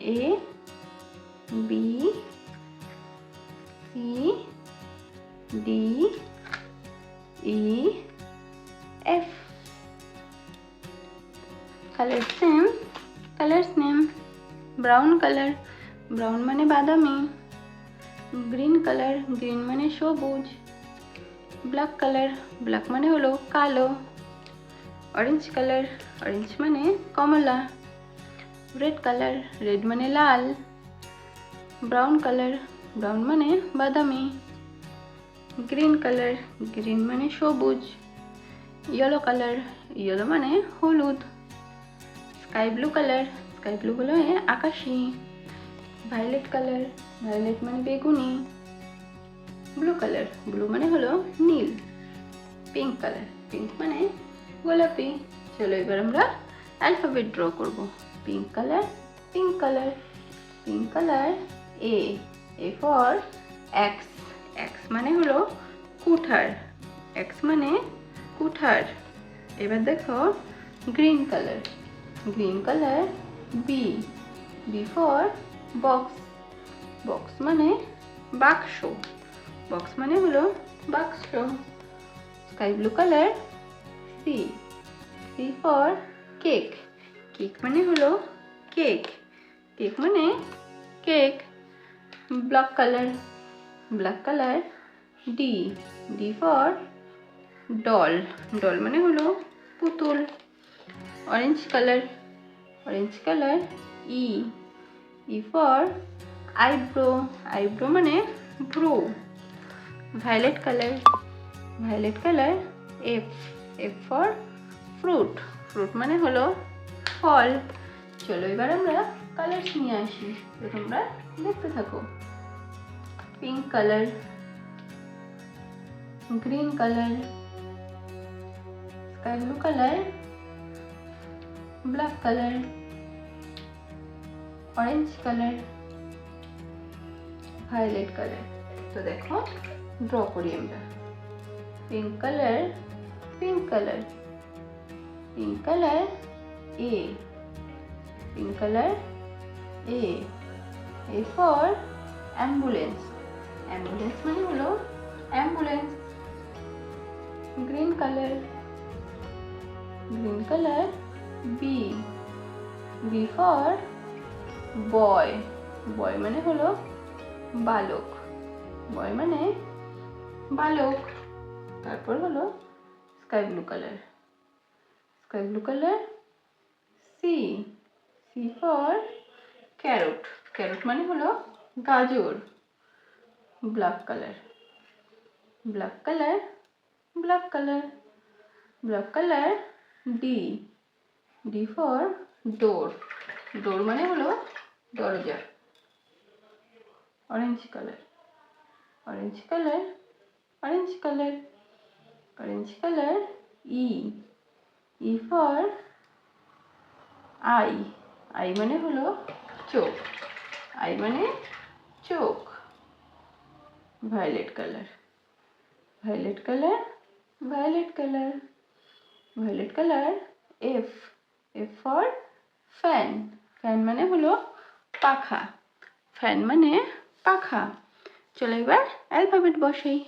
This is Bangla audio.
A B C D E F. Colors name brown color, brown মানে বাদামি, গ্রিন কালার, গ্রিন মানে সবুজ, ব্ল্যাক কালার, ব্ল্যাক মানে হলো কালো, অরেঞ্জ কালার, অরেঞ্জ মানে কমলা, রেড কালার, রেড মানে লাল, ব্রাউন কালার, ব্রাউন মানে বাদামি, গ্রিন কালার, গ্রিন মানে সবুজ, ইয়েলো কালার, ইয়েলো মানে হলুদ, sky blue colour, sky blue মানে আকাশি, ভায়োলেট কালার, ভায়োলেট মানে বেগুনি, ব্লু কালার, ব্লু মানে হলো নীল, পিঙ্ক কালার, পিঙ্ক মানে গোলাপি। চলো এবার আমরা অ্যালফাবেট ড্র করব। Pink colour, pink colour, pink colour A, A for X, X মানে হলো কুঠার, এক্স মানে কুঠার। এবার দেখো green colour, green colour B, B for box, box মানে বাক্স, বক্স মানে হলো বাক্স। Sky blue colour C, C for cake, cake মানে হলো কেক, কেক মানে cake. Black colour, black colour D, D for doll, doll মানে হলো পুতুল। Orange colour, orange colour E, E for eyebrow, eyebrow মানে ভ্রু। Violet colour, violet colour F, F for fruit, fruit মানে হলো ফল। চলো এবার আমরা কালার্স নিয়ে আসি, তো তোমরা দেখতে থাকো। Pink colour, green colour, sky blue colour, black colour, orange colour, violet colour. তো দেখো ড্র করি আমরা। Pink colour, pink colour, pink colour A, pink colour A, A for ambulance, ambulance মানে হলো ambulance. Green colour, green colour B, B for boy, boy মানে হলো বালক, বয় মানে বালক। তারপর হলো sky blue colour, sky blue colour C, C for carrot, carrot মানে হলো গাজর। Black colour, black colour, black colour, black colour D, D for door, door মানে হলো দরজা। Orange colour, orange colour, orange colour, orange colour E, E for eye, eye মানে হলো চোখ, আই মানে চোখ। Violet colour, violet colour, violet colour, violet colour F, F for fan, fan মানে হলো পাখা, ফ্যান মানে পাখা। চলো এবার অ্যালফাবেট বসাই।